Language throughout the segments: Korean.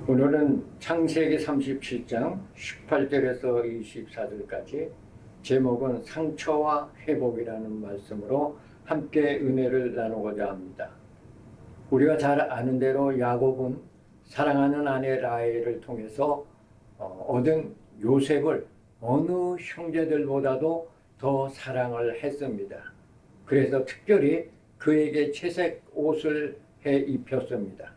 오늘은 창세기 37장 18절에서 24절까지 제목은 상처와 회복이라는 말씀으로 함께 은혜를 나누고자 합니다. 우리가 잘 아는 대로 야곱은 사랑하는 아내 라헬을 통해서 얻은 요셉을 어느 형제들보다도 더 사랑을 했습니다. 그래서 특별히 그에게 채색 옷을 해 입혔습니다.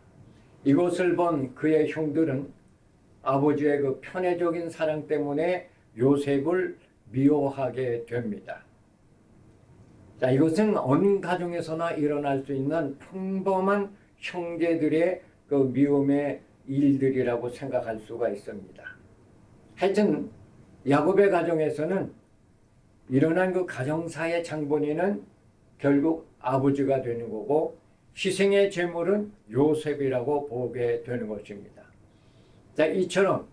이것을 본 그의 형들은 아버지의 그 편애적인 사랑 때문에 요셉을 미워하게 됩니다. 자, 이것은 어느 가정에서나 일어날 수 있는 평범한 형제들의 그 미움의 일들이라고 생각할 수가 있습니다. 하여튼 야곱의 가정에서는 일어난 그 가정사의 장본인은 결국 아버지가 되는 거고 희생의 제물은 요셉이라고 보게 되는 것입니다. 자, 이처럼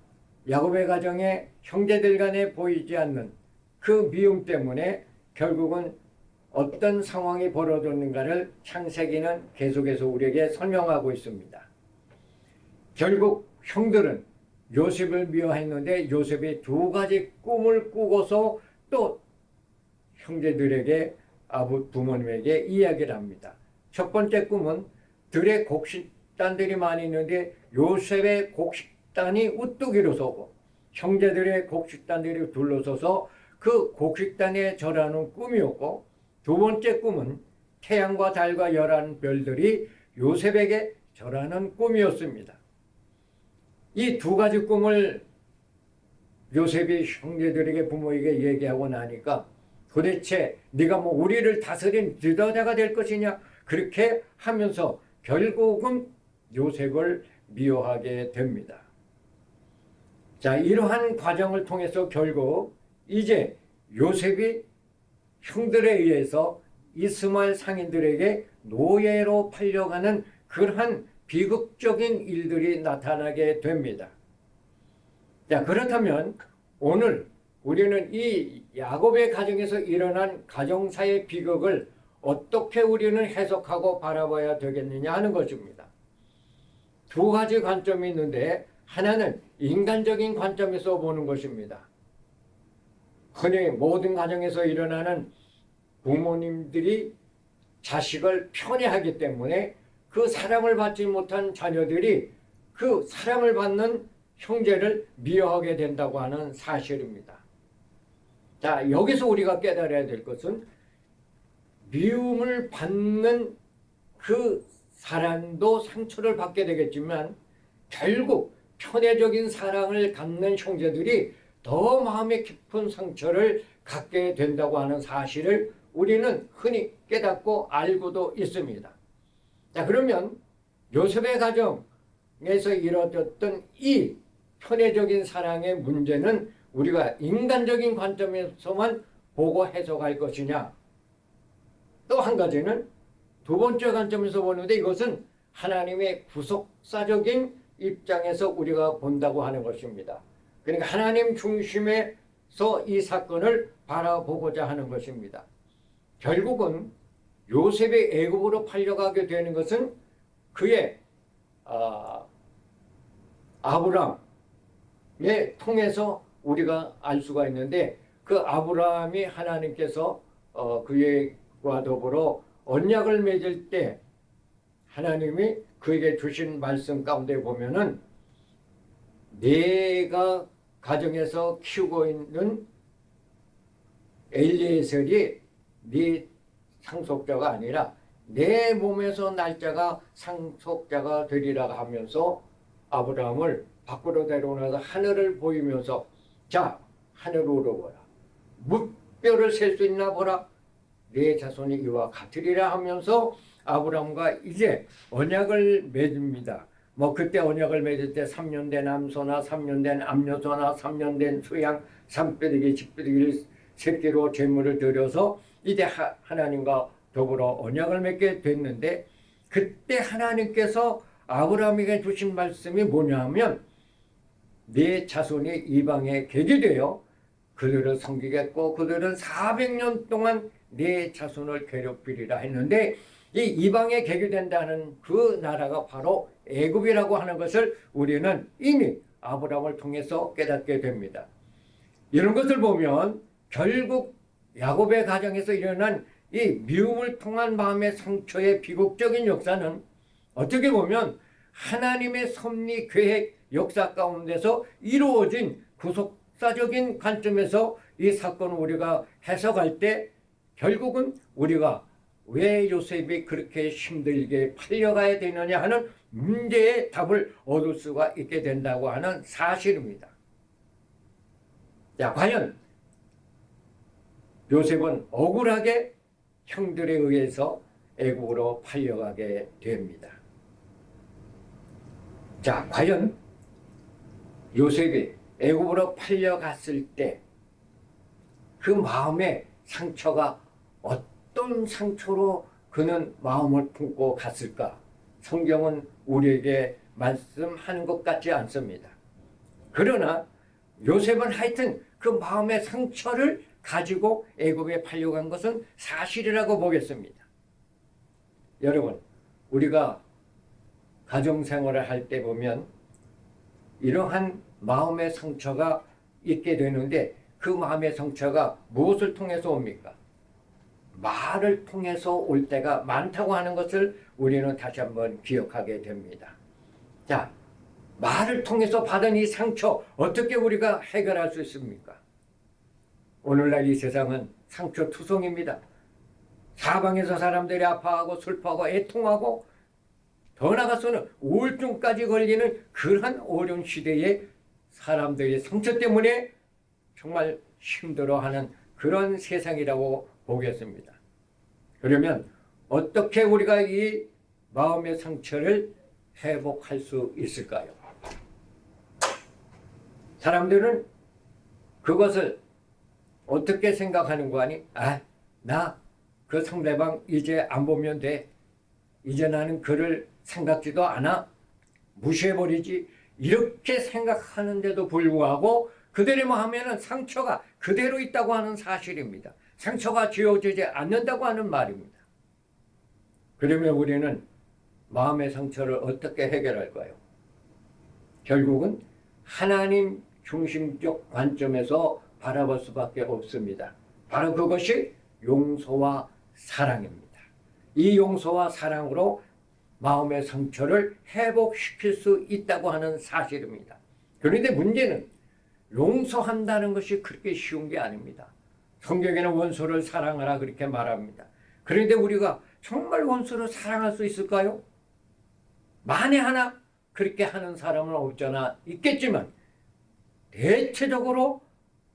야곱의 가정에 형제들 간에 보이지 않는 그 미움 때문에 결국은 어떤 상황이 벌어졌는가를 창세기는 계속해서 우리에게 설명하고 있습니다. 결국 형들은 요셉을 미워했는데 요셉이 두 가지 꿈을 꾸고서 또 형제들에게 부모님에게 이야기를 합니다. 첫 번째 꿈은 들에 곡식단들이 많이 있는데 요셉의 곡식단이 우뚝 일어서고 형제들의 곡식단들이 둘러서서 그 곡식단에 절하는 꿈이었고, 두 번째 꿈은 태양과 달과 열한 별들이 요셉에게 절하는 꿈이었습니다. 이 두 가지 꿈을 요셉이 형제들에게 부모에게 얘기하고 나니까 도대체 네가 뭐 우리를 다스린 지도자가 될 것이냐, 그렇게 하면서 결국은 요셉을 미워하게 됩니다. 자, 이러한 과정을 통해서 결국 이제 요셉이 형들에 의해서 이스마엘 상인들에게 노예로 팔려가는 그러한 비극적인 일들이 나타나게 됩니다. 자, 그렇다면 오늘 우리는 이 야곱의 가정에서 일어난 가정사의 비극을 어떻게 우리는 해석하고 바라봐야 되겠느냐 하는 것입니다. 두 가지 관점이 있는데 하나는 인간적인 관점에서 보는 것입니다. 흔히 모든 가정에서 일어나는 부모님들이 자식을 편애하기 때문에 그 사랑을 받지 못한 자녀들이 그 사랑을 받는 형제를 미워하게 된다고 하는 사실입니다. 자, 여기서 우리가 깨달아야 될 것은 미움을 받는 그 사람도 상처를 받게 되겠지만 결국 편애적인 사랑을 갖는 형제들이 더 마음의 깊은 상처를 갖게 된다고 하는 사실을 우리는 흔히 깨닫고 알고도 있습니다. 자, 그러면 요셉의 가정에서 이루어졌던 이 편애적인 사랑의 문제는 우리가 인간적인 관점에서만 보고 해석할 것이냐, 또 한 가지는 두 번째 관점에서 보는데 이것은 하나님의 구속사적인 입장에서 우리가 본다고 하는 것입니다. 그러니까 하나님 중심에서 이 사건을 바라보고자 하는 것입니다. 결국은 요셉이 애굽으로 팔려가게 되는 것은 그의 아브람에 통해서 우리가 알 수가 있는데, 그 아브라함이 하나님께서 그와 더불어 언약을 맺을 때 하나님이 그에게 주신 말씀 가운데 보면은 내가 가정에서 키우고 있는 엘리에셀이 네 상속자가 아니라 내 몸에서 날 자가 상속자가 되리라 하면서 아브라함을 밖으로 데려오면서 하늘을 보이면서 자, 하늘으로 보라, 무뼈를 셀 수 있나 보라, 내 자손이 이와 같으리라 하면서 아브라함과 이제 언약을 맺습니다. 뭐 그때 언약을 맺을 때 3년 된 암소나 3년 된 암요소나 3년 된 수양 3뼈대기 집뼈대기를 새끼로 제물을 드려서 이제 하나님과 더불어 언약을 맺게 됐는데, 그때 하나님께서 아브라함에게 주신 말씀이 뭐냐 하면 네 자손이 이방에 객이 되어 그들을 섬기겠고 그들은 400년 동안 네 자손을 괴롭히리라 했는데, 이 이방에 개교된다는 그 나라가 바로 애굽이라고 하는 것을 우리는 이미 아브라함을 통해서 깨닫게 됩니다. 이런 것을 보면 결국 야곱의 가정에서 일어난 이 미움을 통한 마음의 상처의 비극적인 역사는 어떻게 보면 하나님의 섭리 계획 역사 가운데서 이루어진 구속사적인 관점에서 이 사건을 우리가 해석할 때 결국은 우리가 왜 요셉이 그렇게 힘들게 팔려가야 되느냐 하는 문제의 답을 얻을 수가 있게 된다고 하는 사실입니다. 자, 과연 요셉은 억울하게 형들에 의해서 애국으로 팔려가게 됩니다. 자, 과연 요셉이 애국으로 팔려갔을 때 그 마음의 상처가 어떤 상처로 그는 마음을 품고 갔을까? 성경은 우리에게 말씀하는 것 같지 않습니다. 그러나 요셉은 하여튼 그 마음의 상처를 가지고 애굽에 팔려간 것은 사실이라고 보겠습니다. 여러분, 우리가 가정생활을 할 때 보면 이러한 마음의 상처가 있게 되는데 그 마음의 상처가 무엇을 통해서 옵니까? 말을 통해서 올 때가 많다고 하는 것을 우리는 다시 한번 기억하게 됩니다. 자, 말을 통해서 받은 이 상처 어떻게 우리가 해결할 수 있습니까? 오늘날 이 세상은 상처투성입니다. 사방에서 사람들이 아파하고 슬퍼하고 애통하고 더 나아가서는 우울증까지 걸리는 그러한 어려운 시대에 사람들이 상처 때문에 정말 힘들어하는 그런 세상이라고 보겠습니다. 그러면 어떻게 우리가 이 마음의 상처를 회복할 수 있을까요? 사람들은 그것을 어떻게 생각하는 거 아니? 나 그 상대방 이제 안 보면 돼. 이제 나는 그를 생각지도 않아. 무시해버리지. 이렇게 생각하는데도 불구하고 그대로 하면은 상처가 그대로 있다고 하는 사실입니다. 상처가 지워지지 않는다고 하는 말입니다. 그러면 우리는 마음의 상처를 어떻게 해결할까요? 결국은 하나님 중심적 관점에서 바라볼 수밖에 없습니다. 바로 그것이 용서와 사랑입니다. 이 용서와 사랑으로 마음의 상처를 회복시킬 수 있다고 하는 사실입니다. 그런데 문제는 용서한다는 것이 그렇게 쉬운 게 아닙니다. 성경에는 원수를 사랑하라 그렇게 말합니다. 그런데 우리가 정말 원수를 사랑할 수 있을까요? 만에 하나 그렇게 하는 사람은 없잖아 있겠지만 대체적으로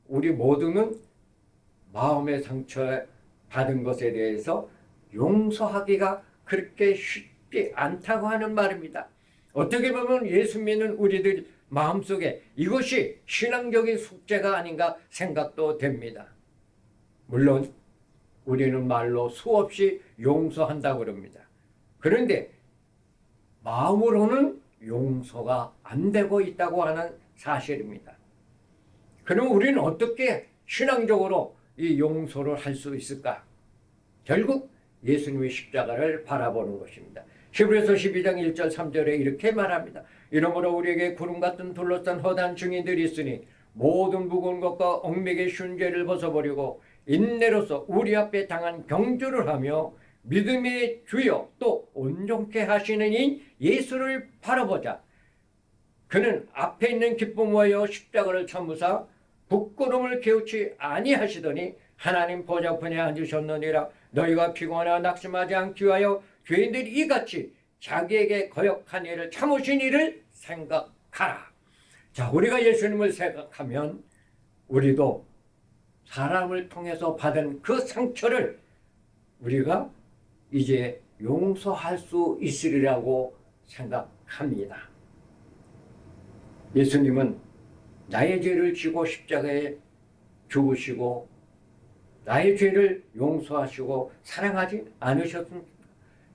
우리 모두는 마음의 상처 받은 것에 대해서 용서하기가 그렇게 쉽지 않다고 하는 말입니다. 어떻게 보면 예수 믿는 우리들 마음속에 이것이 신앙적인 숙제가 아닌가 생각도 됩니다. 물론 우리는 말로 수없이 용서한다고 그럽니다. 그런데 마음으로는 용서가 안 되고 있다고 하는 사실입니다. 그럼 우리는 어떻게 신앙적으로 이 용서를 할 수 있을까? 결국 예수님의 십자가를 바라보는 것입니다. 히브리서 12장 1절 3절에 이렇게 말합니다. 이러므로 우리에게 구름 같은 둘러싼 허다한 증인들이 있으니 모든 무거운 것과 얽매게 쉬운 죄를 벗어버리고 인내로서 우리 앞에 당한 경주를 하며 믿음의 주여 또 온전케 하시는 이 예수를 바라보자. 그는 앞에 있는 기쁨하여 십자가를 참으사 부끄러움을 개우치 아니하시더니 하나님 보좌편에 앉으셨느니라. 너희가 피곤하여 낙심하지 않기 위하여 죄인들이 이같이 자기에게 거역한 일을 참으신 일을 생각하라. 자, 우리가 예수님을 생각하면 우리도 사람을 통해서 받은 그 상처를 우리가 이제 용서할 수 있으리라고 생각합니다. 예수님은 나의 죄를 지고 십자가에 죽으시고 나의 죄를 용서하시고 사랑하지 않으셨습니까?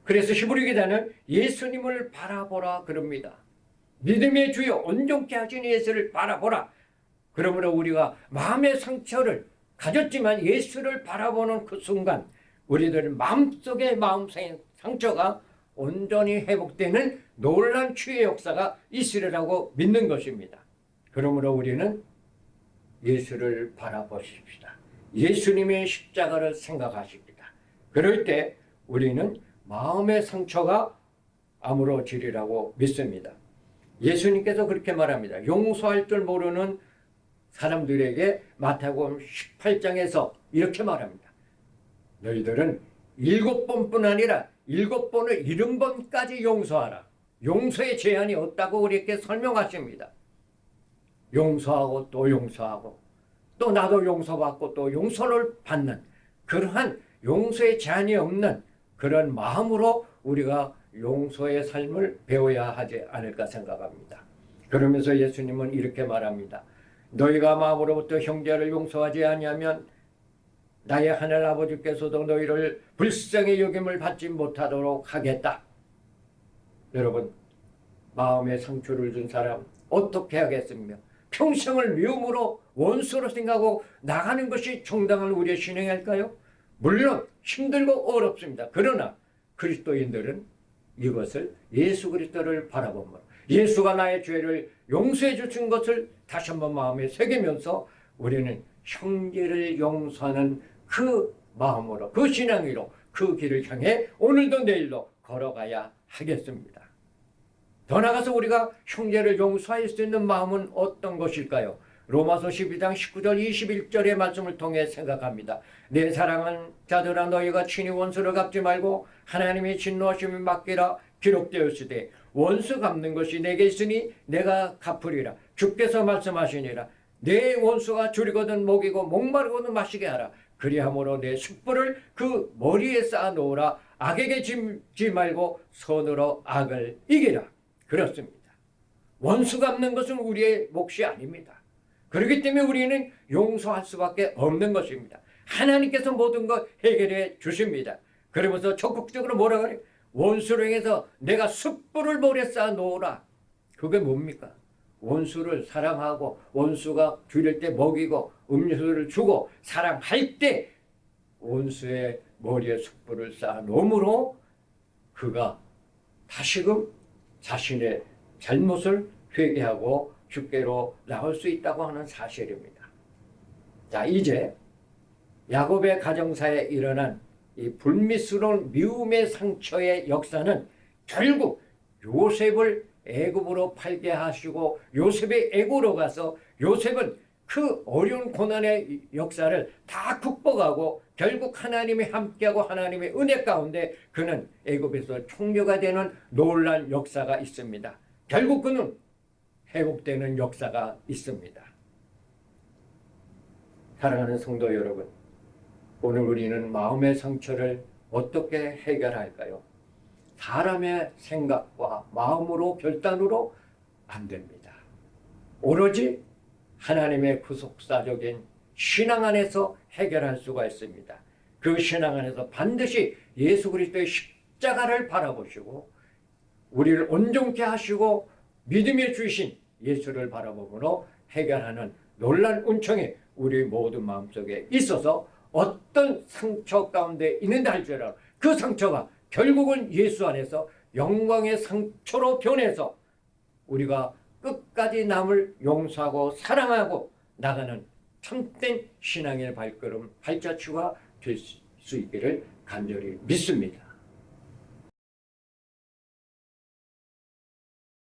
그래서 히브리 기자는 예수님을 바라보라 그럽니다. 믿음의 주여 온전케 하신 예수를 바라보라. 그러므로 우리가 마음의 상처를 가졌지만 예수를 바라보는 그 순간 우리들 마음속의 마음의 상처가 온전히 회복되는 놀라운 치유의 역사가 있으리라고 믿는 것입니다. 그러므로 우리는 예수를 바라보십시다. 예수님의 십자가를 생각하십니다. 그럴 때 우리는 마음의 상처가 아물어지리라고 믿습니다. 예수님께서 그렇게 말합니다. 용서할 줄 모르는 사람들에게 마태복음 18장에서 이렇게 말합니다. 너희들은 7번뿐 아니라 7번을 70번까지 용서하라. 용서의 제한이 없다고 우리에게 설명하십니다. 용서하고 또 용서하고 또 나도 용서받고 또 용서를 받는 그러한 용서의 제한이 없는 그런 마음으로 우리가 용서의 삶을 배워야 하지 않을까 생각합니다. 그러면서 예수님은 이렇게 말합니다. 너희가 마음으로부터 형제를 용서하지 아니하면 나의 하늘 아버지께서도 너희를 불쌍히 여김을 받지 못하도록 하겠다. 여러분, 마음에 상처를 준 사람 어떻게 하겠습니까? 평생을 미움으로 원수로 생각하고 나가는 것이 정당한 우리의 신앙일까요? 물론 힘들고 어렵습니다. 그러나 그리스도인들은 이것을 예수 그리스도를 바라보며 예수가 나의 죄를 용서해 주신 것을 다시 한번 마음에 새기면서 우리는 형제를 용서하는 그 마음으로 그 신앙으로 그 길을 향해 오늘도 내일도 걸어가야 하겠습니다. 더 나아가서 우리가 형제를 용서할 수 있는 마음은 어떤 것일까요? 로마서 12장 19절 21절의 말씀을 통해 생각합니다. 내 사랑하는 자들아 너희가 친히 원수를 갚지 말고 하나님의 진노하심을 맡기라. 기록되었으되 원수 갚는 것이 내게 있으니 내가 갚으리라. 주께서 말씀하시니라. 내 원수가 줄이거든 먹이고 목마르거든 마시게 하라. 그리함으로 내 숯불을 그 머리에 쌓아 놓으라. 악에게 짐지 말고 손으로 악을 이기라. 그렇습니다. 원수 갚는 것은 우리의 몫이 아닙니다. 그렇기 때문에 우리는 용서할 수밖에 없는 것입니다. 하나님께서 모든 것 해결해 주십니다. 그러면서 적극적으로 뭐라 그래요? 원수를 향해서 내가 숯불을 머리에 쌓아 놓으라. 그게 뭡니까? 원수를 사랑하고 원수가 줄일 때 먹이고 음료수를 주고 사랑할 때 원수의 머리에 숯불을 쌓아 놓음으로 그가 다시금 자신의 잘못을 회개하고 주께로 나올 수 있다고 하는 사실입니다. 자, 이제 야곱의 가정사에 일어난 이 불미스러운 미움의 상처의 역사는 결국 요셉을 애굽으로 팔게 하시고 요셉이 애굽으로 가서 요셉은 그 어려운 고난의 역사를 다 극복하고 결국 하나님이 함께하고 하나님의 은혜 가운데 그는 애굽에서 총리가 되는 놀라운 역사가 있습니다. 결국 그는 회복되는 역사가 있습니다. 사랑하는 성도 여러분, 오늘 우리는 마음의 상처를 어떻게 해결할까요? 사람의 생각과 마음으로 결단으로 안 됩니다. 오로지 하나님의 구속사적인 신앙 안에서 해결할 수가 있습니다. 그 신앙 안에서 반드시 예수 그리스도의 십자가를 바라보시고 우리를 온전케 하시고 믿음의 주신 예수를 바라보므로 해결하는 놀라운 은총이 우리 모든 마음속에 있어서 어떤 상처 가운데 있는다 할지라도 그 상처가 결국은 예수 안에서 영광의 상처로 변해서 우리가 끝까지 남을 용서하고 사랑하고 나가는 참된 신앙의 발걸음 발자취가 될 수 있기를 간절히 믿습니다.